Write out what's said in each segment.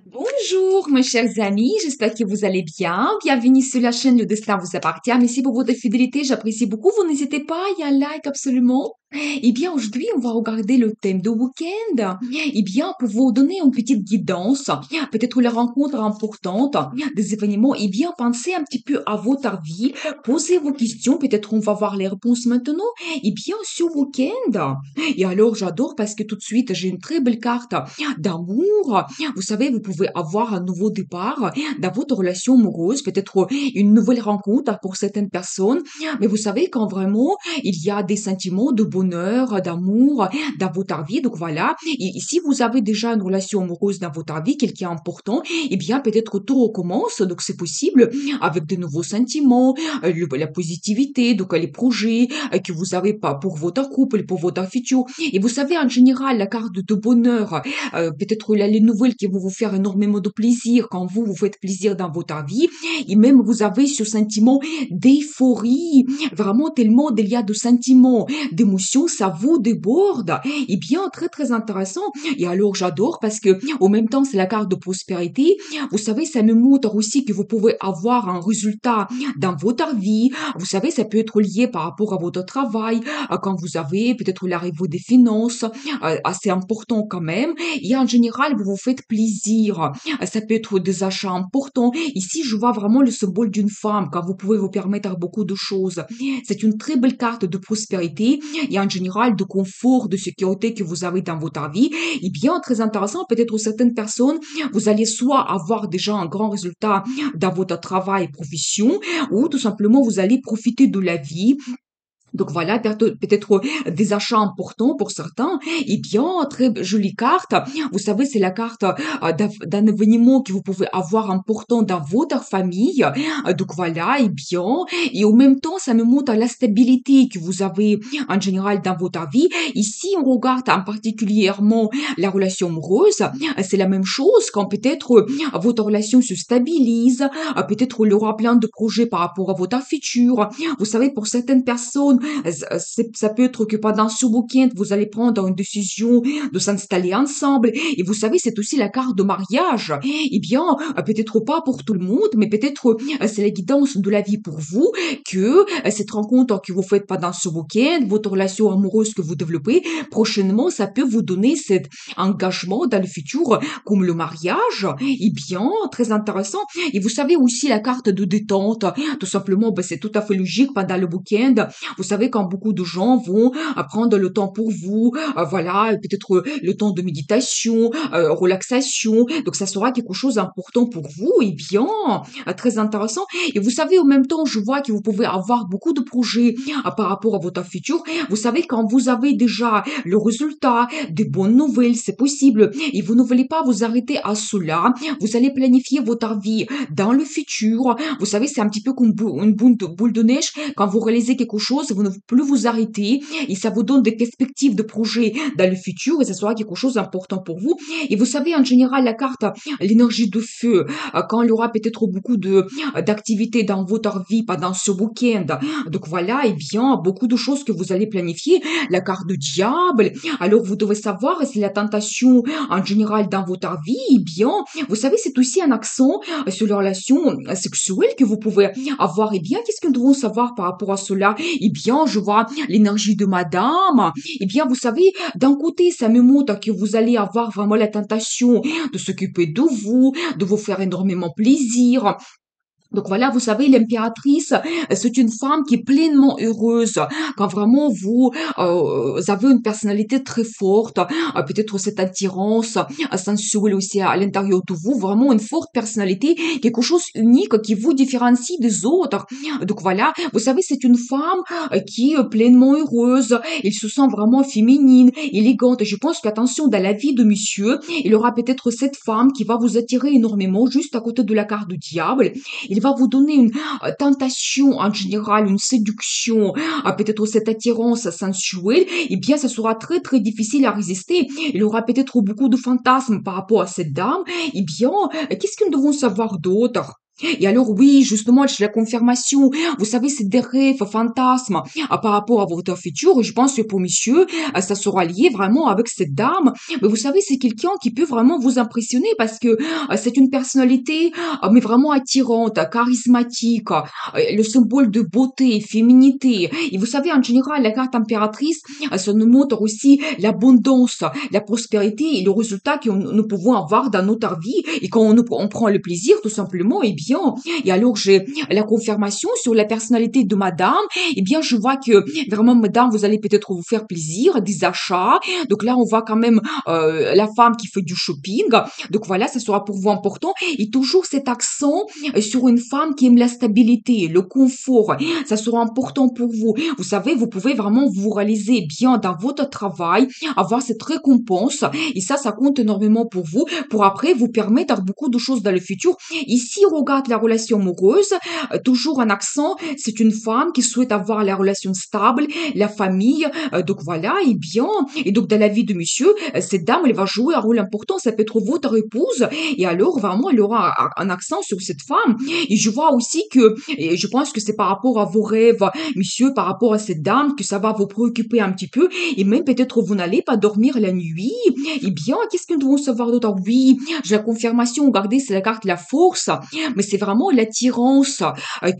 Bonjour, mes chers amis, j'espère que vous allez bien. Bienvenue sur la chaîne Le Destin vous appartient. Merci pour votre fidélité, j'apprécie beaucoup. Vous n'hésitez pas, il y a un like absolument. Eh bien, aujourd'hui, on va regarder le thème de week-end. Eh bien, pour vous donner une petite guidance, peut-être la rencontre importante, des événements, eh bien, pensez un petit peu à votre vie, posez vos questions, peut-être on va voir les réponses maintenant. Eh bien, ce week-end. Et alors, j'adore parce que tout de suite, j'ai une très belle carte d'amour. Vous savez, vous pouvez avoir un nouveau départ dans votre relation amoureuse, peut-être une nouvelle rencontre pour certaines personnes. Mais vous savez, quand vraiment il y a des sentiments de bonheur, d'amour dans votre vie, donc voilà. Et si vous avez déjà une relation amoureuse dans votre vie, quelqu'un important, eh bien peut-être tout recommence. Donc c'est possible avec de nouveaux sentiments, la positivité, donc les projets que vous avez pas pour votre couple, pour votre futur. Et vous savez, en général, la carte de bonheur peut-être les nouvelles qui vont vous faire énormément de plaisir quand vous vous faites plaisir dans votre vie et même vous avez ce sentiment d'euphorie, vraiment tellement il y a de sentiments, d'émotions, ça vous déborde. Et bien, très très intéressant. Et alors j'adore parce que au même temps c'est la carte de prospérité. Vous savez, ça me montre aussi que vous pouvez avoir un résultat dans votre vie. Vous savez, ça peut être lié par rapport à votre travail, quand vous avez peut-être l'arrivée des finances, assez important quand même. Et en général, vous vous faites plaisir. Ça peut être des achats importants. Ici, je vois vraiment le symbole d'une femme, quand vous pouvez vous permettre beaucoup de choses. C'est une très belle carte de prospérité et en général de confort, de sécurité que vous avez dans votre vie. Et bien, très intéressant, peut-être certaines personnes, vous allez soit avoir déjà un grand résultat dans votre travail, profession, ou tout simplement vous allez profiter de la vie, donc voilà, peut-être des achats importants pour certains. Et bien, très jolie carte. Vous savez, c'est la carte d'un événement que vous pouvez avoir important dans votre famille. Donc voilà, et bien. Et en même temps, ça me montre la stabilité que vous avez en général dans votre vie. Ici, on regarde en particulièrement la relation amoureuse. C'est la même chose quand peut-être votre relation se stabilise. Peut-être il y aura plein de projets par rapport à votre futur. Vous savez, pour certaines personnes, ça peut être que pendant ce week-end, vous allez prendre une décision de s'installer ensemble. Et vous savez, c'est aussi la carte de mariage. Eh bien, peut-être pas pour tout le monde, mais peut-être c'est la guidance de la vie pour vous que cette rencontre que vous faites pendant ce week-end, votre relation amoureuse que vous développez, prochainement, ça peut vous donner cet engagement dans le futur, comme le mariage. Eh bien, très intéressant. Et vous savez aussi la carte de détente. Tout simplement, ben, c'est tout à fait logique pendant le week-end. Vous savez, quand beaucoup de gens vont prendre le temps pour vous, voilà, peut-être le temps de méditation, relaxation. Donc, ça sera quelque chose d'important pour vous. Et bien, très intéressant. Et vous savez, en même temps, je vois que vous pouvez avoir beaucoup de projets par rapport à votre futur. Vous savez, quand vous avez déjà le résultat, des bonnes nouvelles, c'est possible. Et vous ne voulez pas vous arrêter à cela. Vous allez planifier votre vie dans le futur. Vous savez, c'est un petit peu comme une boule de neige. Quand vous réalisez quelque chose, vous ne pouvez plus vous arrêter et ça vous donne des perspectives de projet dans le futur et ça sera quelque chose d'important pour vous. Et vous savez, en général, la carte, l'énergie de feu, quand il y aura peut-être beaucoup d'activités dans votre vie pendant ce week-end. Donc voilà, et bien, beaucoup de choses que vous allez planifier. La carte de diable. Alors, vous devez savoir si la tentation, en général, dans votre vie, eh bien, vous savez, c'est aussi un accent sur les relations sexuelles que vous pouvez avoir. Eh bien, qu'est-ce que nous devons savoir par rapport à cela? Eh bien, je vois l'énergie de madame. Eh bien, vous savez, d'un côté, ça me montre que vous allez avoir vraiment la tentation de s'occuper de vous, de vous faire énormément plaisir. Donc voilà, vous savez, l'impératrice, c'est une femme qui est pleinement heureuse. Quand vraiment vous avez une personnalité très forte, peut-être cette attirance sensuelle aussi à l'intérieur de vous, vraiment une forte personnalité, quelque chose unique qui vous différencie des autres. Donc voilà, vous savez, c'est une femme qui est pleinement heureuse, elle se sent vraiment féminine, élégante. Et je pense qu'attention, dans la vie de monsieur, il y aura peut-être cette femme qui va vous attirer énormément juste à côté de la carte du diable. Il va vous donner une tentation en général, une séduction, peut-être cette attirance sensuelle, eh bien, ça sera très, très difficile à résister. Il aura peut-être beaucoup de fantasmes par rapport à cette dame. Eh bien, qu'est-ce que nous devons savoir d'autre? Et alors oui, justement, j'ai la confirmation. Vous savez, c'est des rêves, fantasmes par rapport à votre futur. Et je pense que pour monsieur, ça sera lié vraiment avec cette dame. Mais vous savez, c'est quelqu'un qui peut vraiment vous impressionner parce que c'est une personnalité, mais vraiment attirante, charismatique, le symbole de beauté, féminité. Et vous savez, en général, la carte impératrice, ça nous montre aussi l'abondance, la prospérité et le résultat que nous pouvons avoir dans notre vie. Et quand on prend le plaisir, tout simplement, eh bien, et alors j'ai la confirmation sur la personnalité de madame, eh bien, je vois que vraiment, madame, vous allez peut-être vous faire plaisir, des achats. Donc là, on voit quand même la femme qui fait du shopping. Donc voilà, ça sera pour vous important. Et toujours cet accent sur une femme qui aime la stabilité, le confort. Ça sera important pour vous. Vous savez, vous pouvez vraiment vous réaliser bien dans votre travail, avoir cette récompense. Et ça compte énormément pour vous, pour après vous permettre beaucoup de choses dans le futur. Ici, on regarde la relation amoureuse, toujours un accent, c'est une femme qui souhaite avoir la relation stable, la famille, donc voilà, et bien, et donc dans la vie de monsieur, cette dame, elle va jouer un rôle important, ça peut être votre épouse, et alors vraiment, elle aura un accent sur cette femme. Et je vois aussi que, et je pense que c'est par rapport à vos rêves, monsieur, par rapport à cette dame, que ça va vous préoccuper un petit peu, et même peut-être vous n'allez pas dormir la nuit. Eh bien, qu'est-ce que nous devons savoir d'autre? Oui, j'ai la confirmation, regardez, c'est la carte de la force, mais c'est vraiment l'attirance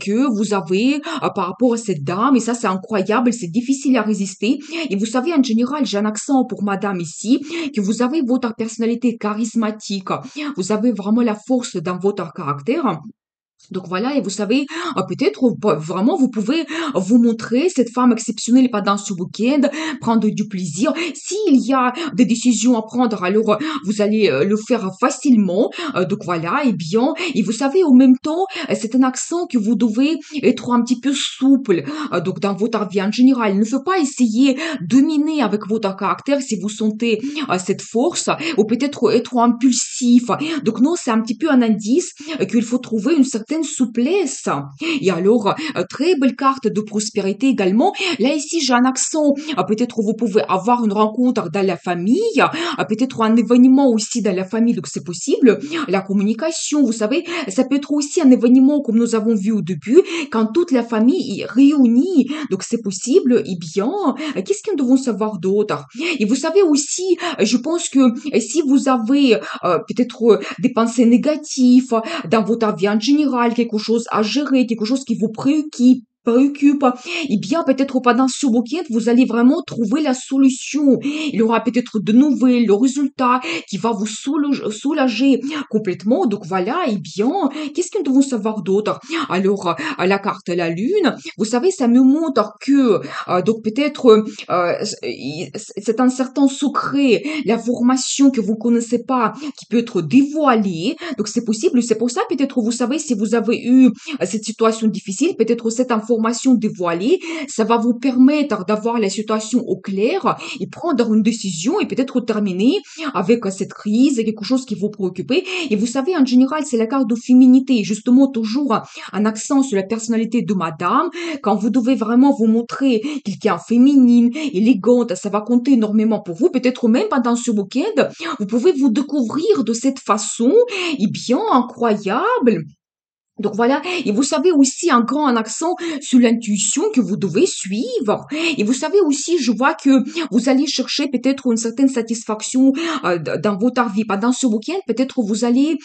que vous avez par rapport à cette dame, et ça, c'est incroyable, c'est difficile à résister. Et vous savez, en général, j'ai un accent pour madame ici, que vous avez votre personnalité charismatique, vous avez vraiment la force dans votre caractère. Donc voilà, et vous savez, peut-être vraiment vous pouvez vous montrer cette femme exceptionnelle pendant ce week-end, prendre du plaisir. S'il y a des décisions à prendre, alors vous allez le faire facilement. Donc voilà, et bien, et vous savez, en même temps, c'est un accent que vous devez être un petit peu souple. Donc dans votre vie en général, ne faut pas essayer de miner avec votre caractère si vous sentez cette force, ou peut-être être impulsif. Donc non, c'est un petit peu un indice qu'il faut trouver une certaine souplesse. Et alors, très belle carte de prospérité également. Là, ici, j'ai un accent. Peut-être vous pouvez avoir une rencontre dans la famille, peut-être un événement aussi dans la famille, donc c'est possible. La communication, vous savez, ça peut être aussi un événement comme nous avons vu au début, quand toute la famille est réunie, donc c'est possible. Eh bien, qu'est-ce que nous devons savoir d'autre? Et vous savez aussi, je pense que si vous avez peut-être des pensées négatives, dans votre vie en général, quelque chose à gérer, quelque chose qui vous préoccupe, eh bien, peut-être pendant ce week-end, vous allez vraiment trouver la solution. Il y aura peut-être de nouvelles, le résultat qui va vous soulager complètement. Donc voilà, eh bien, qu'est-ce que nous devons savoir d'autre? Alors, à la carte la lune, vous savez, ça me montre que, donc peut-être, c'est un certain secret, l'information que vous connaissez pas, qui peut être dévoilée. Donc c'est possible, c'est pour ça peut-être vous savez si vous avez eu cette situation difficile, peut-être cette information dévoilée, ça va vous permettre d'avoir la situation au clair et prendre une décision et peut-être terminer avec cette crise, quelque chose qui vous préoccupe. Et vous savez, en général, c'est la carte de féminité, justement toujours un accent sur la personnalité de madame. Quand vous devez vraiment vous montrer quelqu'un féminine, élégante, ça va compter énormément pour vous. Peut-être même pendant ce week-end, vous pouvez vous découvrir de cette façon, et bien incroyable. Donc voilà, et vous savez aussi un accent sur l'intuition que vous devez suivre. Et vous savez aussi, je vois que vous allez chercher peut-être une certaine satisfaction dans votre vie. Pendant ce week-end, peut-être vous allez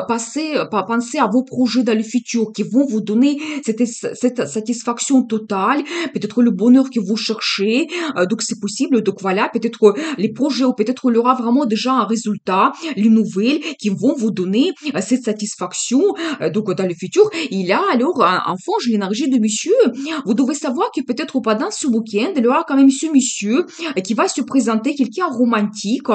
penser à vos projets dans le futur qui vont vous donner cette satisfaction totale, peut-être le bonheur que vous cherchez. Donc c'est possible. Donc voilà, peut-être les projets ou peut-être il y aura vraiment déjà un résultat, les nouvelles qui vont vous donner cette satisfaction donc dans le futur. Et là, alors, en fond, j'ai l'énergie de monsieur. Vous devez savoir que peut-être pendant ce week-end, il y aura quand même ce monsieur qui va se présenter, quelqu'un romantique,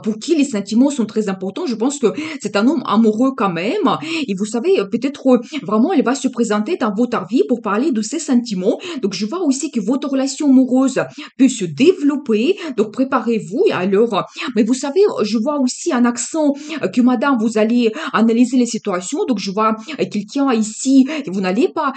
pour qui les sentiments sont très importants. Je pense que c'est un homme amoureux quand même. Et vous savez, peut-être vraiment, il va se présenter dans votre vie pour parler de ses sentiments. Donc, je vois aussi que votre relation amoureuse peut se développer. Donc, préparez-vous. Et alors, mais vous savez, je vois aussi un accent que madame, vous allez analyser les situations. Donc, je vois quelqu'un bien ici, vous n'allez pas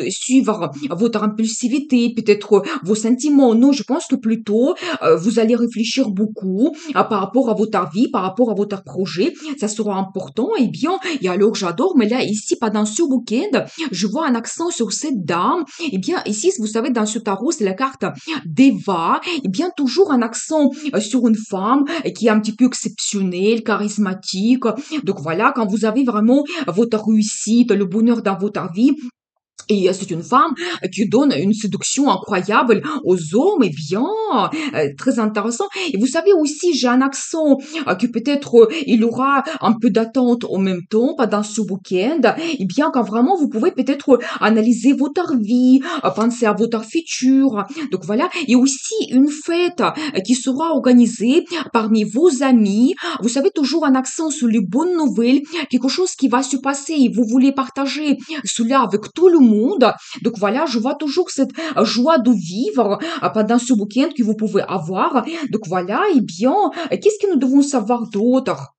suivre votre impulsivité, peut-être vos sentiments. Non, je pense que plutôt, vous allez réfléchir beaucoup par rapport à votre vie, par rapport à votre projet. Ça sera important. Eh bien, et alors j'adore, mais là, ici, pendant ce week-end, je vois un accent sur cette dame. Eh bien, ici, vous savez, dans ce tarot, c'est la carte d'Eva. Eh bien, toujours un accent sur une femme qui est un petit peu exceptionnelle, charismatique. Donc voilà, quand vous avez vraiment votre réussite, le bonheur dans votre vie, et c'est une femme qui donne une séduction incroyable aux hommes, et bien, très intéressant. Et vous savez aussi, j'ai un accent que peut-être il aura un peu d'attente en même temps pendant ce week-end. Et bien, quand vraiment vous pouvez peut-être analyser votre vie, penser à votre futur. Donc voilà. Et aussi une fête qui sera organisée parmi vos amis. Vous savez, toujours un accent sur les bonnes nouvelles, quelque chose qui va se passer et vous voulez partager cela avec tout le monde. Donc voilà, je vois toujours cette joie de vivre pendant ce week-end que vous pouvez avoir. Donc voilà, et bien, qu'est-ce que nous devons savoir d'autre?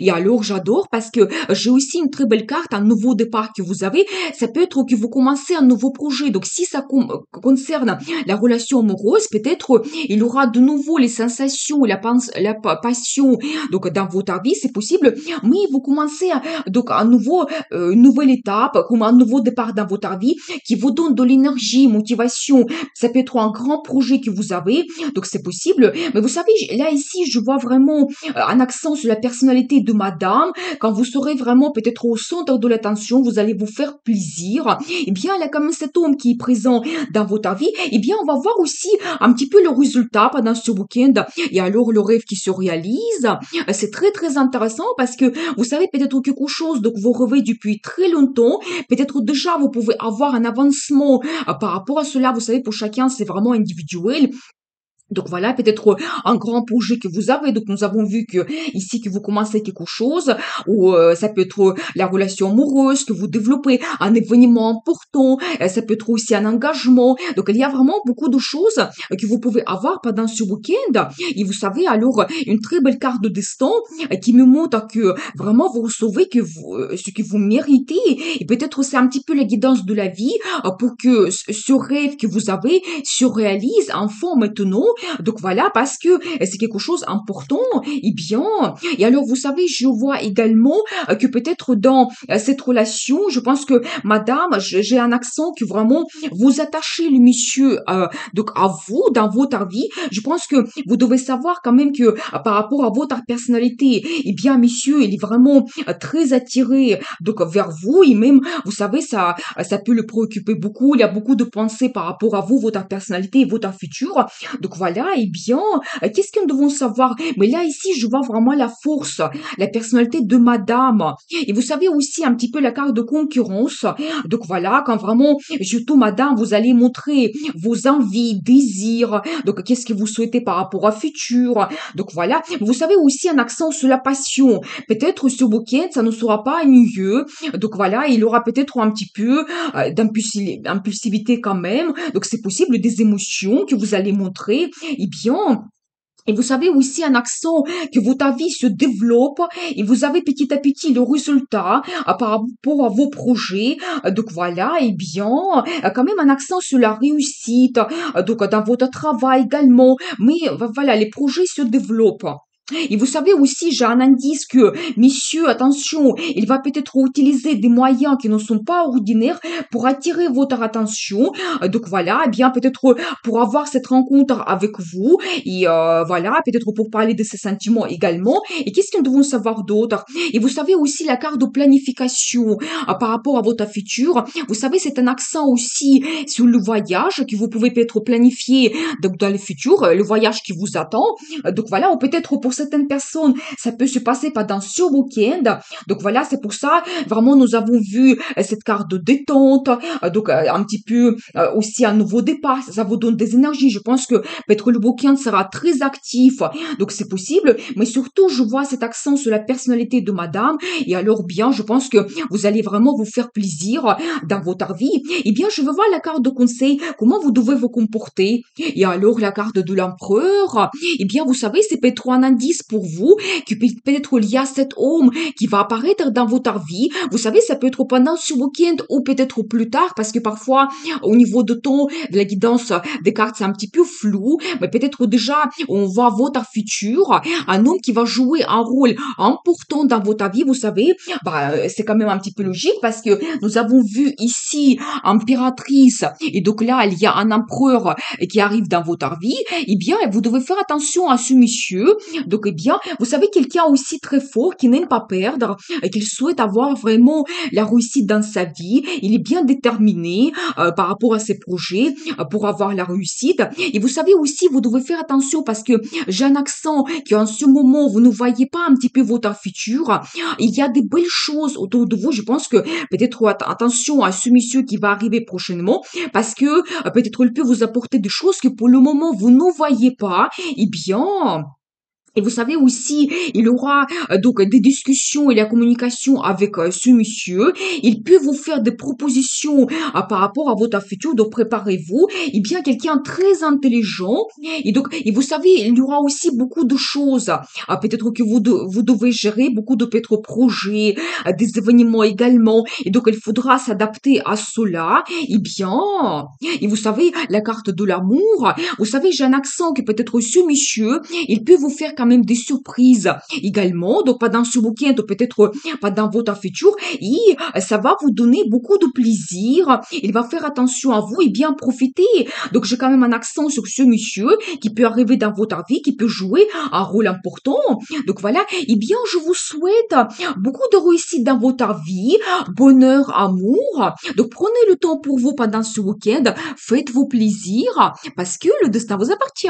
Et alors, j'adore parce que j'ai aussi une très belle carte, un nouveau départ que vous avez. Ça peut être que vous commencez un nouveau projet. Donc, si ça concerne la relation amoureuse, peut-être il y aura de nouveau les sensations, passion, donc dans votre vie, c'est possible. Mais vous commencez donc une nouvelle étape, comme un nouveau départ dans votre vie qui vous donne de l'énergie, motivation. Ça peut être un grand projet que vous avez. Donc, c'est possible. Mais vous savez, là, ici, je vois vraiment un accent sur la personnalité de madame. Quand vous serez vraiment peut-être au centre de l'attention, vous allez vous faire plaisir. Eh bien, il y a quand même cet homme qui est présent dans votre vie. Eh bien, on va voir aussi un petit peu le résultat pendant ce week-end. Et alors, le rêve qui se réalise, c'est très, très intéressant parce que vous savez peut-être quelque chose que vous rêvez depuis très longtemps. Peut-être déjà, vous pouvez avoir un avancement par rapport à cela. Vous savez, pour chacun, c'est vraiment individuel. Donc voilà, peut-être un grand projet que vous avez. Donc nous avons vu que ici que vous commencez quelque chose, ou ça peut être la relation amoureuse que vous développez, un événement important, ça peut être aussi un engagement. Donc il y a vraiment beaucoup de choses que vous pouvez avoir pendant ce week-end. Et vous savez alors une très belle carte de destin qui me montre que vraiment vous recevez que ce que vous méritez. Et peut-être c'est un petit peu la guidance de la vie pour que ce rêve que vous avez se réalise enfin maintenant. Donc voilà, parce que c'est quelque chose d'important. Et bien, et alors vous savez, je vois également que peut-être dans cette relation, je pense que madame, j'ai un accent que vraiment vous attachez le monsieur donc à vous dans votre vie. Je pense que vous devez savoir quand même que par rapport à votre personnalité, eh bien monsieur, il est vraiment très attiré donc vers vous et même vous savez ça peut le préoccuper beaucoup. Il y a beaucoup de pensées par rapport à vous, votre personnalité et votre futur. Donc voilà, eh bien, qu'est-ce que nous devons savoir? Mais là, ici, je vois vraiment la force, la personnalité de madame. Et vous savez aussi un petit peu la carte de concurrence. Donc voilà, quand vraiment, surtout madame, vous allez montrer vos envies, désirs. Donc qu'est-ce que vous souhaitez par rapport au futur? Donc voilà, vous savez aussi un accent sur la passion. Peut-être ce week-end, ça ne sera pas ennuyeux. Donc voilà, il y aura peut-être un petit peu d'impulsivité quand même. Donc c'est possible des émotions que vous allez montrer. Eh bien, et vous savez aussi un accent que votre vie se développe et vous avez petit à petit le résultat par rapport à vos projets. Donc voilà, et bien, quand même un accent sur la réussite, donc dans votre travail également. Mais voilà, les projets se développent. Et vous savez aussi, j'ai un indice que, messieurs, attention, il va peut-être utiliser des moyens qui ne sont pas ordinaires pour attirer votre attention. Donc voilà, eh bien peut-être pour avoir cette rencontre avec vous et voilà, peut-être pour parler de ses sentiments également. Et qu'est-ce que nous devons savoir d'autre? Et vous savez aussi la carte de planification par rapport à votre futur. Vous savez, c'est un accent aussi sur le voyage que vous pouvez peut-être planifier donc dans le futur, le voyage qui vous attend. Donc voilà, ou peut-être pour certaines personnes, ça peut se passer pendant ce week-end. Donc voilà, c'est pour ça, vraiment, nous avons vu cette carte de détente, donc un petit peu aussi un nouveau départ, ça vous donne des énergies. Je pense que peut-être le week-end sera très actif, donc c'est possible, mais surtout, je vois cet accent sur la personnalité de madame, et alors bien, je pense que vous allez vraiment vous faire plaisir dans votre vie. Eh bien, je veux voir la carte de conseil, comment vous devez vous comporter. Et alors, la carte de l'empereur, eh bien, vous savez, c'est peut-être un indice indice pour vous, que peut-être il y a cet homme qui va apparaître dans votre vie. Vous savez, ça peut être pendant ce week-end ou peut-être plus tard, parce que parfois, au niveau de temps, de la guidance des cartes, c'est un petit peu flou, mais peut-être déjà, on voit votre futur, un homme qui va jouer un rôle important dans votre vie, vous savez, c'est quand même un petit peu logique parce que nous avons vu ici impératrice et donc là, il y a un empereur qui arrive dans votre vie, eh bien, vous devez faire attention à ce monsieur. Donc, eh bien, vous savez, quelqu'un aussi très fort qui n'aime pas perdre et qui souhaite avoir vraiment la réussite dans sa vie. Il est bien déterminé par rapport à ses projets pour avoir la réussite. Et vous savez aussi, vous devez faire attention parce que j'ai un accent qui en ce moment, vous ne voyez pas un petit peu votre futur. Il y a des belles choses autour de vous. Je pense que peut-être attention à ce monsieur qui va arriver prochainement parce que peut-être il peut vous apporter des choses que pour le moment vous ne voyez pas. Eh bien, et vous savez aussi, il y aura donc des discussions et la communication avec ce monsieur. Il peut vous faire des propositions par rapport à votre futur, donc préparez-vous. Et bien quelqu'un très intelligent. Et donc, et vous savez, il y aura aussi beaucoup de choses. Peut-être que vous devez gérer beaucoup de peut-être projets, des événements également. Et donc, il faudra s'adapter à cela. Et bien, et vous savez, la carte de l'amour. Vous savez, j'ai un accent que peut-être ce monsieur il peut vous faire quand même des surprises également, donc pas dans ce week-end, peut-être pas dans votre futur, et ça va vous donner beaucoup de plaisir, il va faire attention à vous et bien profiter. Donc j'ai quand même un accent sur ce monsieur qui peut arriver dans votre vie, qui peut jouer un rôle important. Donc voilà, et bien je vous souhaite beaucoup de réussite dans votre vie, bonheur, amour. Donc prenez le temps pour vous pendant ce week-end, faites vos plaisirs, parce que le destin vous appartient.